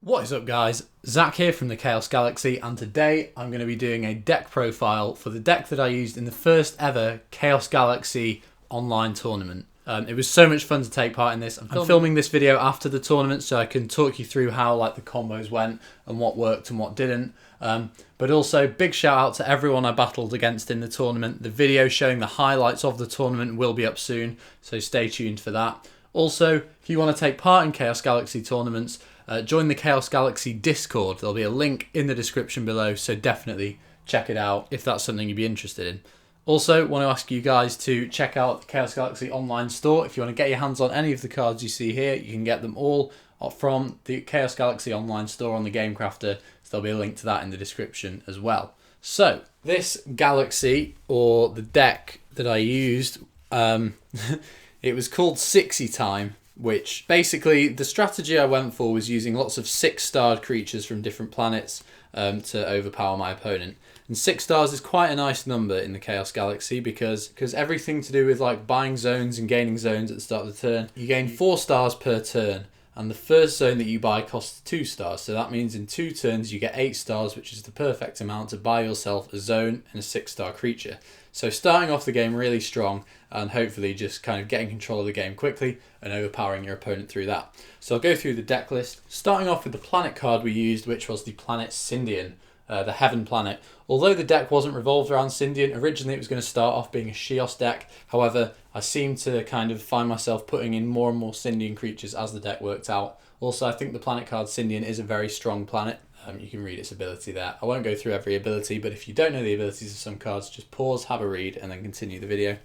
What is up guys, Zach here from the Chaos Galaxy, and today I'm going to be doing a deck profile for the deck that I used in the first ever Chaos Galaxy online tournament. It was so much fun to take part in this. I'm filming this video after the tournament so I can talk you through how the combos went and what worked and what didn't. But also big shout out to everyone I battled against in the tournament. The video showing the highlights of the tournament will be up soon, so stay tuned for that. Also, if you want to take part in Chaos Galaxy tournaments, join the Chaos Galaxy Discord. There'll be a link in the description below, so definitely check it out if that's something you'd be interested in. Also, want to ask you guys to check out the Chaos Galaxy online store. If you want to get your hands on any of the cards you see here, you can get them all from the Chaos Galaxy online store on the Game Crafter, so there'll be a link to that in the description as well. So, this Galaxy, or the deck that I used, it was called Sixy time, which basically the strategy I went for was using lots of 6-starred creatures from different planets to overpower my opponent. And 6 stars is quite a nice number in the Chaos Galaxy because everything to do with buying zones and gaining zones at the start of the turn, you gain 4 stars per turn. And the first zone that you buy costs 2 stars. So that means in 2 turns you get 8 stars, which is the perfect amount to buy yourself a zone and a 6-star creature. So starting off the game really strong and hopefully just kind of getting control of the game quickly and overpowering your opponent through that. So I'll go through the deck list, starting off with the planet card we used, which was the planet Sindian, the Heaven planet. Although the deck wasn't revolved around Sindian, originally it was going to start off being a Chaos deck. However, I seemed to kind of find myself putting in more and more Sindian creatures as the deck worked out. Also, I think the planet card Sindian is a very strong planet. You can read its ability there. I won't go through every ability, but if you don't know the abilities of some cards, just pause, have a read, and then continue the video.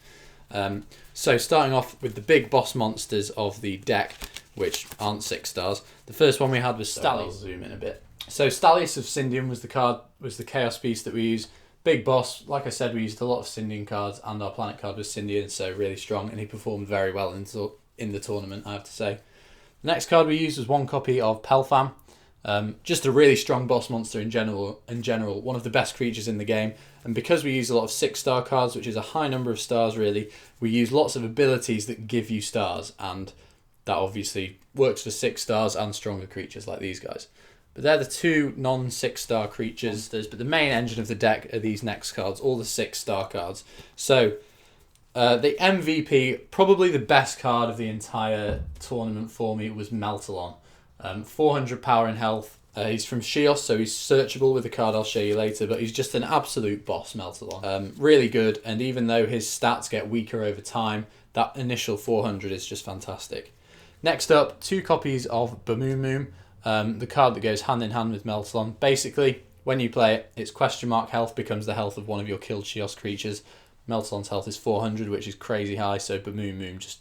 So starting off with the big boss monsters of the deck, which aren't 6 stars. The first one we had was Stalius. I'll zoom in a bit. So Stalius of Sindian was the Chaos Beast that we used. Big boss, like I said, we used a lot of Sindian cards, and our planet card was Sindian, so really strong, and he performed very well in the tournament, I have to say. The next card we used was 1 copy of Pelfam. Just a really strong boss monster in general, one of the best creatures in the game. And because we use a lot of 6-star cards, which is a high number of stars really, we use lots of abilities that give you stars, and that obviously works for 6 stars and stronger creatures like these guys. But they're the 2 non-6-star creatures, but the main engine of the deck are these next cards, all the 6-star cards. So the MVP, probably the best card of the entire tournament for me, was Meltalon. 400 power and health. He's from Chaos, so he's searchable with a card I'll show you later, but he's just an absolute boss, Meltalon. Really good, and even though his stats get weaker over time, that initial 400 is just fantastic. Next up, 2 copies of Bamoomoom, the card that goes hand in hand with Meltalon. Basically, when you play it, its question mark health becomes the health of one of your killed Chaos creatures. Meltalon's health is 400, which is crazy high, so Bamoomoom just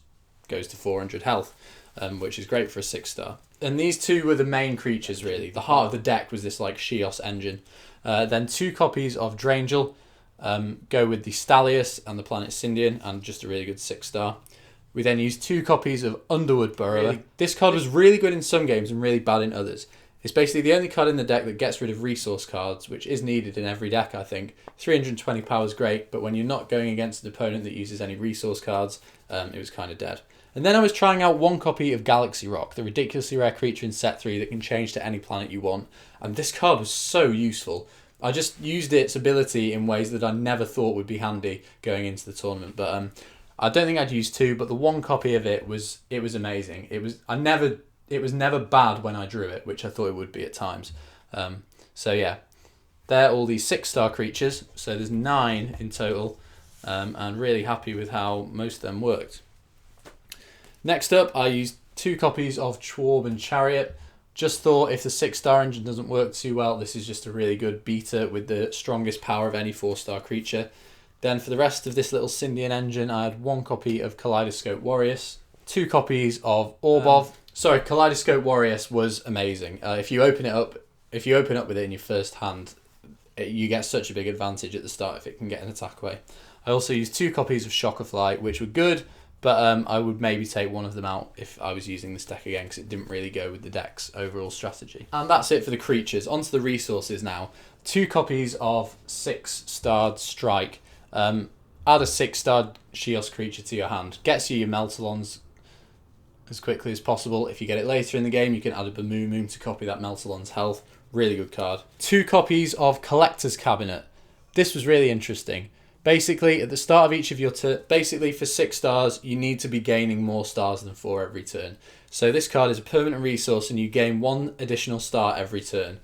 goes to 400 health, which is great for a 6-star. And these 2 were the main creatures really. The heart of the deck was this Chaos engine. Then 2 copies of Drangel go with the Stalius and the planet Sindian, and just a really good 6-star. We then used 2 copies of Underwood Burrower. This card was really good in some games and really bad in others. It's basically the only card in the deck that gets rid of resource cards, which is needed in every deck, I think. 320 power is great, but when you're not going against an opponent that uses any resource cards, it was kind of dead. And then I was trying out 1 copy of Galaxy Rock, the ridiculously rare creature in set 3 that can change to any planet you want. And this card was so useful. I just used its ability in ways that I never thought would be handy going into the tournament. But I don't think I'd use 2, but the 1 copy of it was amazing. It was never bad when I drew it, which I thought it would be at times. So yeah, they're all these 6-star creatures. So there's 9 in total, and really happy with how most of them worked. Next up, I used 2 copies of Chworb and Chariot. Just thought if the 6-star engine doesn't work too well, this is just a really good beater with the strongest power of any 4-star creature. Then for the rest of this little Sindian engine, I had 1 copy of Kaleidoscope Warriess, 2 copies of Orbov. Kaleidoscope Warriess was amazing. If you open up with it in your first hand, you get such a big advantage at the start if it can get an attack away. I also used 2 copies of Shockafly, which were good, but I would maybe take one of them out if I was using this deck again, because it didn't really go with the deck's overall strategy. And that's it for the creatures. On to the resources now. 2 copies of 6-starred Strike. Add a 6-starred Chaos creature to your hand. Gets you your Meltalons. as quickly as possible. If you get it later in the game, you can add a Bamoomoom to copy that Meltalon's health. Really good card. 2 copies of Collector's Cabinet. This was really interesting. Basically, at the start of each of your basically for 6 stars, you need to be gaining more stars than 4 every turn. So this card is a permanent resource and you gain 1 additional star every turn,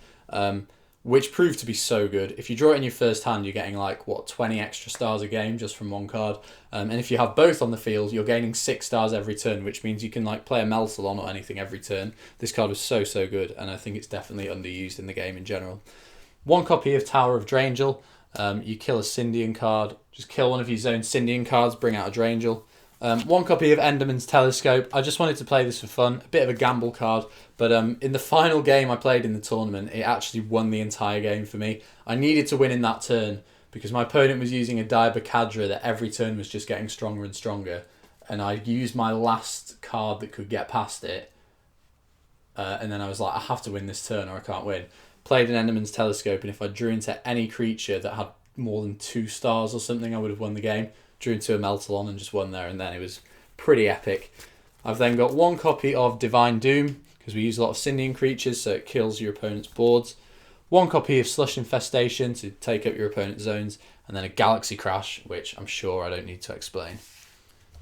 which proved to be so good. If you draw it in your first hand, you're getting like, what, 20 extra stars a game just from 1 card. And if you have both on the field, you're gaining 6 stars every turn, which means you can like play a Meltalon or anything every turn. This card was so, so good, and I think it's definitely underused in the game in general. 1 copy of Tower of Drangel. You kill a Sindian card, just kill one of your zone Sindian cards, bring out a Drangel. 1 copy of Enderman's Telescope. I just wanted to play this for fun, a bit of a gamble card, but in the final game I played in the tournament, it actually won the entire game for me. I needed to win in that turn because my opponent was using a Diabacadra that every turn was just getting stronger and stronger, and I used my last card that could get past it, and then I was like, I have to win this turn or I can't win. Played an Enderman's Telescope, and if I drew into any creature that had more than 2 stars or something, I would have won the game. Drew into a Meltalon and just won there and then. It was pretty epic. I've then got 1 copy of Divine Doom, because we use a lot of Sindian creatures, so it kills your opponent's boards. 1 copy of Slush Infestation to take up your opponent's zones, and then a Galaxy Crash, which I'm sure I don't need to explain.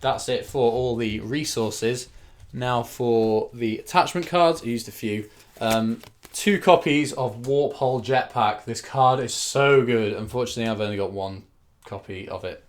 That's it for all the resources. Now for the attachment cards, I used a few. 2 copies of Warphole Jetpack. This card is so good. Unfortunately, I've only got 1 copy of it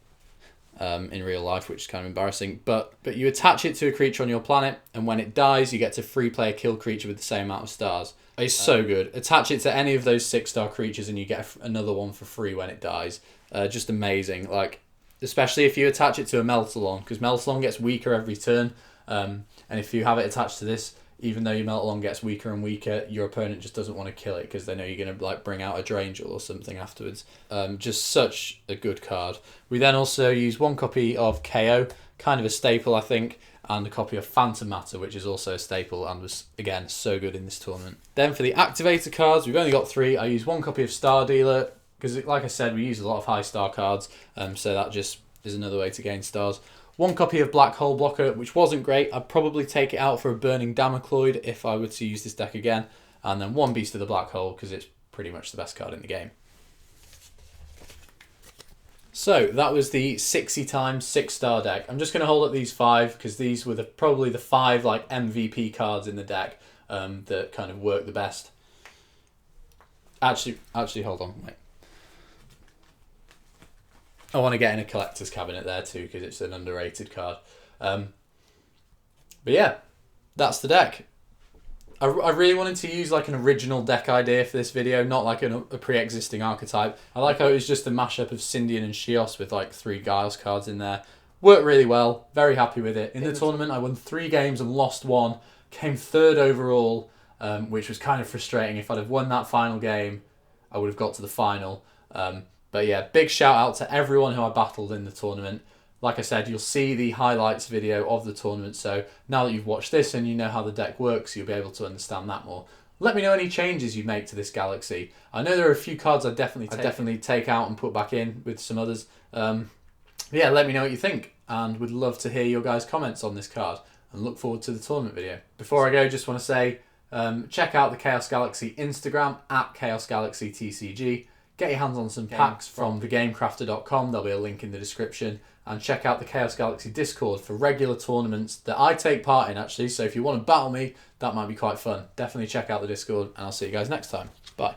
in real life, which is kind of embarrassing. But you attach it to a creature on your planet, and when it dies, you get to free play a kill creature with the same amount of stars. It's so good. Attach it to any of those 6-star creatures, and you get another one for free when it dies. Just amazing. Like, especially if you attach it to a Meltalon, because Meltalon gets weaker every turn. And if you have it attached to this, even though your Meltalon gets weaker and weaker, your opponent just doesn't want to kill it because they know you're going to like bring out a Drangel or something afterwards. Just such a good card. We then also use 1 copy of KO, kind of a staple I think, and a copy of Phantom Matter, which is also a staple and was, again, so good in this tournament. Then for the Activator cards, we've only got 3. I use 1 copy of Star Dealer because, like I said, we use a lot of high star cards, so that just is another way to gain stars. 1 copy of Black Hole Blocker, which wasn't great. I'd probably take it out for a Burning Damocloid if I were to use this deck again. And then 1 Beast of the Black Hole, because it's pretty much the best card in the game. So, that was the Sixy times 6-star deck. I'm just going to hold up these 5, because these were probably the 5 like MVP cards in the deck that kind of work the best. Actually, hold on, wait. I want to get in a Collector's Cabinet there too, because it's an underrated card. But yeah, that's the deck. I really wanted to use like an original deck idea for this video, not like a pre-existing archetype. I like how it was just a mashup of Sindian and Shios with like 3 Giles cards in there. Worked really well, very happy with it. In the tournament, I won 3 games and lost 1. Came 3rd overall, which was kind of frustrating. If I'd have won that final game, I would have got to the final. But yeah, big shout out to everyone who I battled in the tournament. Like I said, you'll see the highlights video of the tournament, so now that you've watched this and you know how the deck works, you'll be able to understand that more. Let me know any changes you make to this Galaxy. I know there are a few cards I'd definitely take out and put back in with some others. Yeah, let me know what you think, and would love to hear your guys' comments on this card, and look forward to the tournament video. Before I go, just want to say, check out the Chaos Galaxy Instagram, at Chaos Galaxy TCG. Get your hands on some packs from thegamecrafter.com. There'll be a link in the description. And check out the Chaos Galaxy Discord for regular tournaments that I take part in, actually. So if you want to battle me, that might be quite fun. Definitely check out the Discord, and I'll see you guys next time. Bye.